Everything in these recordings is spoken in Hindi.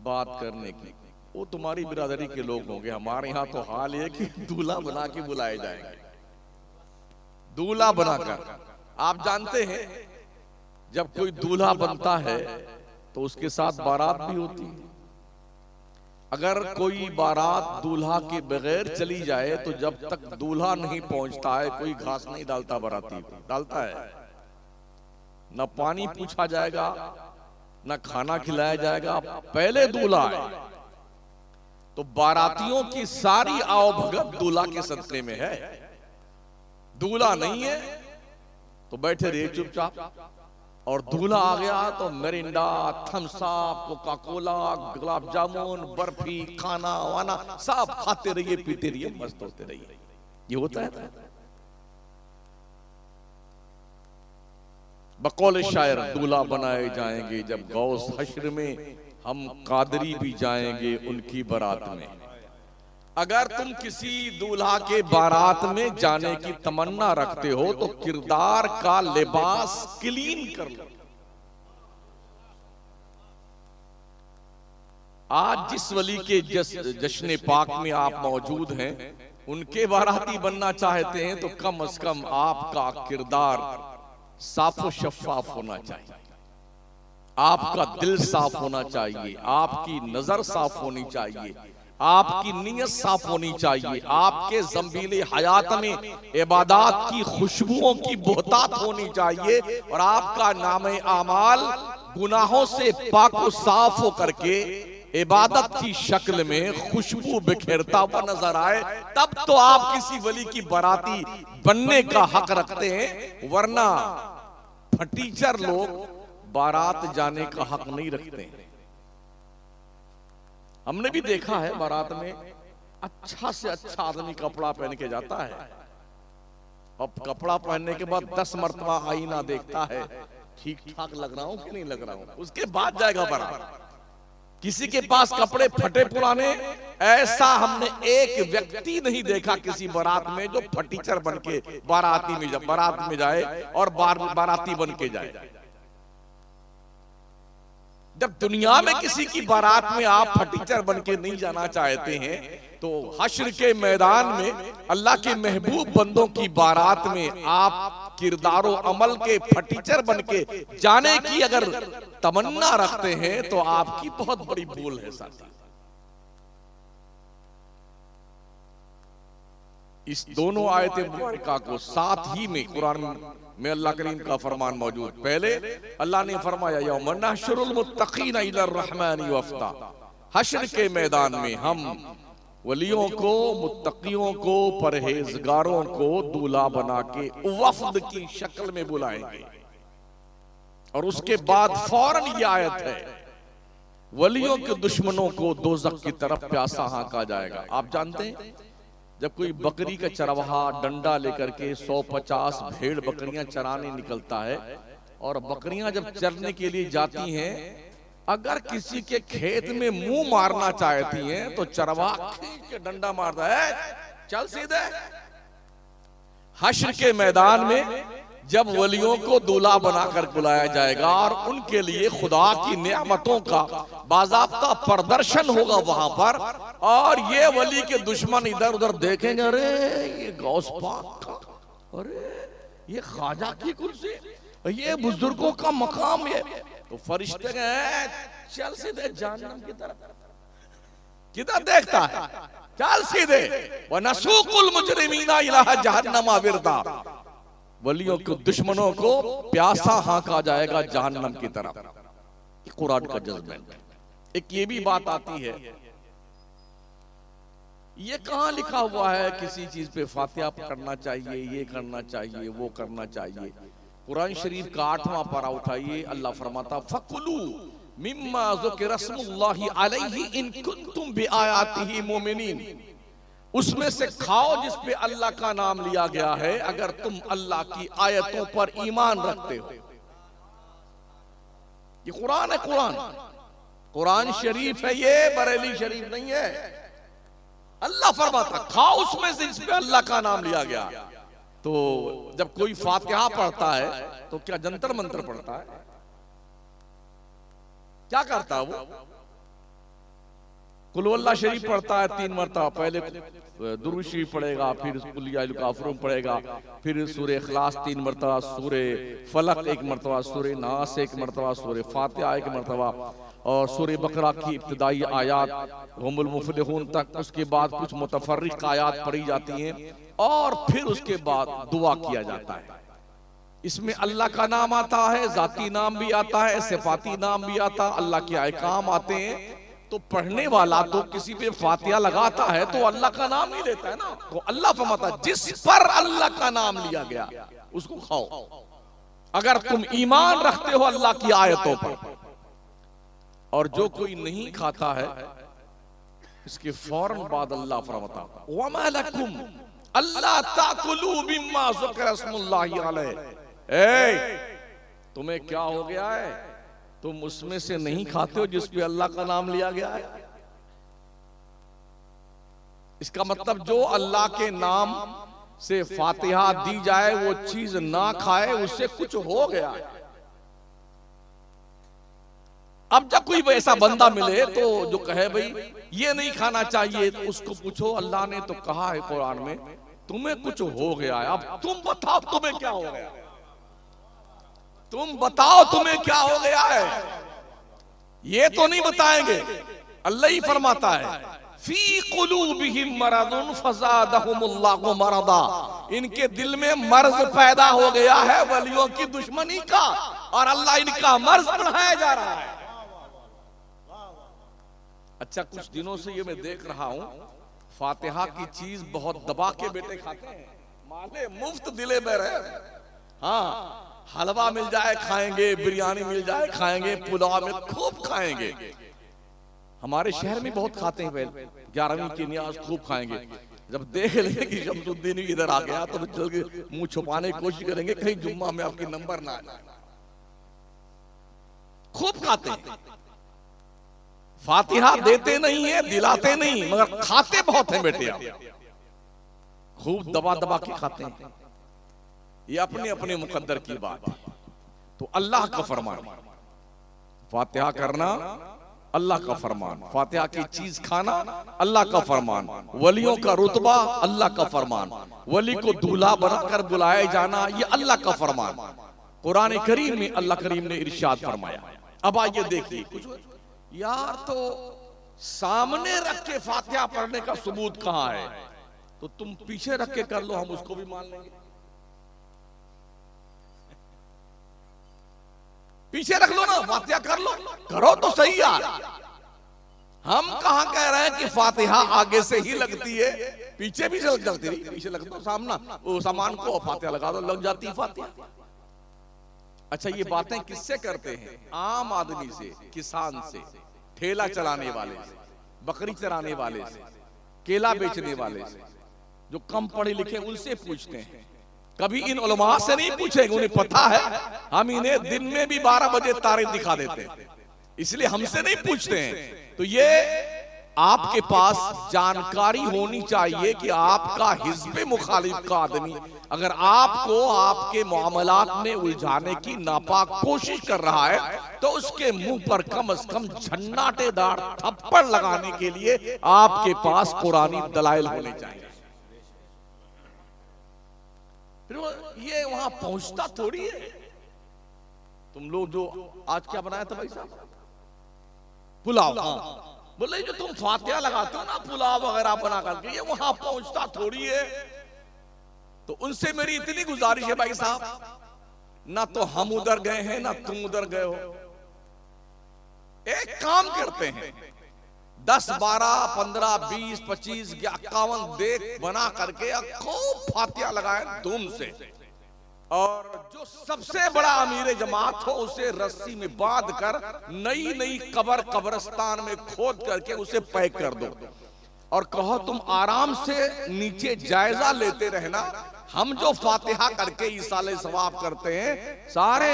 बात करने की, वो तुम्हारी बिरादरी के लोग होंगे। हमारे यहाँ तो हाल ये कि दूल्हा बना के बुलाए जाएंगे, दूल्हा बनाकर। आप जानते हैं जब कोई दूल्हा बनता है तो उसके साथ बारात भी होती है। अगर कोई बारात दूल्हा के बगैर चली जाए तो जब तक दूल्हा नहीं पहुंचता है कोई घास नहीं डालता, बाराती को डालता है। न पानी पूछा जाएगा, न खाना खिलाया जाएगा, पहले दूल्हा आए। तो बारातियों की सारी आवभगत दूल्हा के सदके में है। दूल्हा नहीं है तो बैठे रहिए चुपचाप, और दूल्हा आ गया तो Mirinda, Thums Up, Coca Cola, gulab jamun, barfi, खाना वाना सब खाते रहिए, पीते रहिए, मस्त होते रहिए। ये होता है। बकौल शायर दूल्हा बनाए जाएंगे जब गौस हश्र में, हम कादरी भी जाएंगे उनकी बारात में। अगर तुम किसी दूल्हा के बारात में जाने की तमन्ना रखते हो तो किरदार का लिबास क्लीन कर लो। आज जिस वली के जश्न पाक में आप मौजूद हैं, उनके बाराती बनना चाहते हैं तो कम से कम आपका किरदार साफो शफाफ होना चाहिए, आपका दिल साफ होना चाहिए, आपकी नजर साफ होनी चाहिए, आपकी नीयत साफ होनी चाहिए, आपके ज़ंबीले हयात में इबादत की खुशबुओं की बोहतात होनी चाहिए, और आपका नामे आमाल गुनाहों से पाक व साफ हो करके इबादत की शक्ल में खुशबू बिखेरता हुआ नजर आए। तब तो आप किसी वली की बाराती बनने का हक रखते हैं, वरना फटीचर लोग बारात जाने का हक नहीं रखते हैं। हमने भी देखा है बारात में अच्छा से अच्छा आदमी कपड़ा पहन के जाता है, अब कपड़ा पहनने के बाद 10 मरतबा आईना देखता है, ठीक ठाक लग रहा हूं कि नहीं लग रहा हूं, उसके बाद जाएगा बारात। किसी के पास कपड़े फटे पुराने, ऐसा हमने एक व्यक्ति नहीं देखा किसी बारात में जो फटीचर बन के बारात में जाए और बाराती बन के जाए। जब दुनिया में किसी की बारात में आप फटीचर बन के नहीं जाना चाहते हैं, तो हश्र के मैदान में अल्लाह के महबूब बंदों की बारात में आप किरदारो अमल के फटीचर बन के जाने की अगर तमन्ना रखते हैं तो आपकी बहुत बड़ी भूल है साथी। इस दोनों आयत मुबारका को साथ ही में कुरान में अल्लाह करीम का फरमान मौजूद। पहले अल्लाह ने फरमाया यौम नहशुरुल मुत्तकीन इलर रहमानी वफ्दा, हश्र के मैदान में हम वलियों को, मुत्तकियों को, परहेजगारों को दूल्हा बना के वफ्द की शक्ल में बुलाएंगे। और उसके बाद फौरन ये आयत है, वलियों के दुश्मनों को दोज़ख की तरफ प्यासा हाँका जाएगा। आप जानते हैं जब कोई बकरी का चरवाहा डंडा लेकर के 150 भेड़ बकरियां चराने निकलता है, और बकरियां जब चरने के लिए जाती हैं, अगर किसी के खेत में मुंह मारना चाहती हैं तो चरवाहा खींच के डंडा मारता है, चल सीधे। हश्र के मैदान में जब वलियों को दूल्हा बनाकर बुलाया जाएगा और उनके लिए खुदा की नेमतों का बाज़ाब्ता प्रदर्शन होगा वहां पर, और ये वली के दुश्मन इधर उधर देखेंगे, अरे ये गौस पाक का, अरे ये ख्वाजा की कुर्सी, ये बुजुर्गों का मकाम, ये तो फरिश्ते गए चल सीधे जहन्नम की तरफ। किधर देखता है, चल सीधे। व नसूकुल मुजरिमीना इला जहन्नम विरदा, वलियों के दुश्मनों को प्यासा हाँका जाएगा जहन्नम की तरफ। कुरान का जज्मेंट। एक ये भी बात आती है, ये कहां लिखा हुआ है किसी चीज पे फातिहा पढ़ना चाहिए, ये करना चाहिए, वो करना चाहिए। कुरान शरीफ का 8वां पारा उठाइए, अल्लाह फरमाता फकुलू मिम्मा ज़ुकिरा रस्मुल्लाहि अलैहि इन कुंतुम बिआयातिही मुमिनीन, उसमें से खाओ जिस पे अल्लाह का नाम लिया गया है अगर तुम अल्लाह की आयतों पर ईमान रखते हो। ये कुरान है, कुरान शरीफ है, ये बरेली शरीफ नहीं है। अल्लाह फरमाता खाओ उसमें से जिस पे अल्लाह का नाम लिया गया। तो जब कोई फातिहा पढ़ता है तो क्या जंतर मंतर पढ़ता है? क्या करता है वो? कुल वल्लाह शरीफ पढ़ता है 3 मरतबा, पहले दुरूद शरीफ पढ़ेगा, फिर कुल या अय्युहल काफिरून पढ़ेगा, फिर सूरह इखलास 3 मरतबा, सूरह फलक 1 मरतबा, सूरह नास 1 मरतबा, सूरह फातिहा 1 मरतबा, और सूरह बकरा की इब्तिदाई आयात हुमुल मुफलिहून तक, उसके बाद कुछ मुतफर्रिक आयात पढ़ी जाती हैं, और फिर उसके बाद दुआ किया जाता है। इसमें अल्लाह का नाम आता है, जाती नाम भी आता है, सिफाती नाम भी आता है, अल्लाह के अहकाम आते हैं। तो पढ़ने वाला तो किसी पे फातिहा लगाता है तो अल्लाह का नाम ही लेता है ना। तो अल्लाह फरमाता है जिस पर अल्लाह का नाम लिया गया उसको खाओ, अगर तुम ईमान रखते हो अल्लाह की आयतों पर। और जो कोई नहीं खाता है इसके फौरन बाद अल्लाह फरमाता वमा लकुम अल्ला ताकुलू मिम्मा ज़ुकिरा इस्मुल्लाहि अलैहि, तुम्हें क्या हो गया है, तुम उसमें से नहीं खाते हो जिस पे अल्लाह का नाम लिया गया है। इसका मतलब जो अल्लाह के नाम से फातिहा दी जाए वो चीज ना खाए, उससे कुछ हो गया है। अब जब कोई ऐसा बंदा मिले तो जो कहे भाई ये नहीं खाना चाहिए, तो उसको पूछो अल्लाह ने तो कहा है कुरान में तुम्हें कुछ हो गया है, अब तुम बताओ तुम्हें क्या हो गया, तुम बताओ तुम्हें क्या हो गया है। ये तो नहीं बताएंगे, अल्लाह ही फरमाता है फी कुलूबिहिम मरदुन फज़ादहुमुल्लाहु मरदा, इनके दिल में मर्ज पैदा हो गया है वलियों की दुश्मनी का, और अल्लाह इनका मर्ज बढ़ाया जा रहा है। अच्छा, कुछ दिनों से ये मैं देख रहा हूं फातिहा की चीज बहुत दबा के बेटे खाते हैं, माने मुफ्त दिले में रहे। हाँ, हलवा मिल जाए खाएंगे, बिरयानी मिल जाए खाएंगे, पुलाव में खूब खाएंगे। हमारे शहर में बहुत खाते हैं, पहले 11वीं की न्याज खूब खाएंगे। जब देख लेंगे कि शमसुद्दीन इधर आ गया तो चल के मुंह छुपाने की कोशिश करेंगे कहीं जुम्मा में आपकी नंबर ना आए। खूब खाते हैं, फातिहा देते नहीं है, दिलाते नहीं, मगर खाते बहुत हैं बेटे आप, खूब दबा दबा के खाते हैं। ये अपने अपने मुकद्दर की बात है। तो अल्लाह का फरमान, फातिहा करना अल्लाह का फरमान, फातिहा की चीज खाना अल्लाह का फरमान, वलियों का रुतबा अल्लाह का फरमान, वली को दूल्हा बनाकर बुलाया जाना ये अल्लाह का फरमान। कुरान करीम में अल्लाह करीम ने इरशाद फरमाया। अब आइए देखिए, यार तो सामने रख के फातिहा पढ़ने का सबूत कहां है, तो तुम पीछे रख के कर लो, हम उसको भी मान लेंगे। पीछे रख लो ना, फातिहा कर लो, करो तो सही यार। हम कहां कह रहे हैं कि फातिहा आगे से ही लगती है, पीछे भी से लग जाती है। पीछे लग दो सामना, वो सामान को फातिहा लगा दो, लग जाती है फातिहा। अच्छा, ये बातें किससे करते हैं? आम आदमी से, किसान से, ठेला चलाने वाले से, बकरी चराने वाले से, केला बेचने वाले से, जो कम पढ़े लिखे उनसे पूछते हैं। कभी इन उलमा से नहीं पूछेंगे, उन्हें पता है हम इन्हें दिन में भी 12 बजे तारे दिखा देते हैं, इसलिए हमसे नहीं पूछते हैं। तो ये आपके पास जानकारी होनी चाहिए कि आपका हिज़्ब मुखालिफ का आदमी अगर आपको आपके मामलात में उलझाने की नापाक कोशिश कर रहा है तो उसके मुंह पर कम से कम झन्नाटेदार थप्पड़ लगाने के लिए आपके पास कुरानी दलाइल होने चाहिए। फिर ये वहां पहुंचता थोड़ी है। तुम लोग जो आज क्या बनाया था भाई साहब? पुलाव। हाँ, बोले जो तुम फातिहा लगाते हो ना पुलाव वगैरह बना करके, ये वहां पहुंचता थोड़ी है। तो उनसे मेरी इतनी गुजारिश है भाई साहब, ना तो हम उधर गए हैं ना तुम उधर गए हो। एक काम करते हैं, 10, 12, 15, 20, 25, 51 देख बना करके खूब फातिहा लगाए धूम से, और जो सबसे बड़ा अमीर जमात हो उसे रस्सी में बांध कर नई नई कब्रिस्तान में खोद करके उसे पैक कर दो और कहो तुम आराम से नीचे जायजा लेते रहना। हम जो फातिहा करके ईसाले सवाब करते हैं, सारे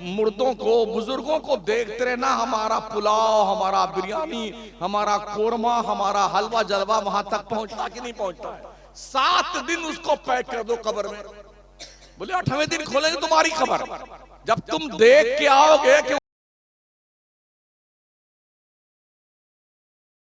मुर्दों को बुजुर्गों को देखते रहना, हमारा पुलाव, हमारा बिरयानी, हमारा कोरमा, हमारा हलवा जलवा वहां तक पहुंचता कि नहीं पहुंचता है। 7 दिन उसको पैक कर दो कब्र में। बोले 8वें दिन खोलेंगे तुम्हारी खबर। जब तुम देख के आओगे कि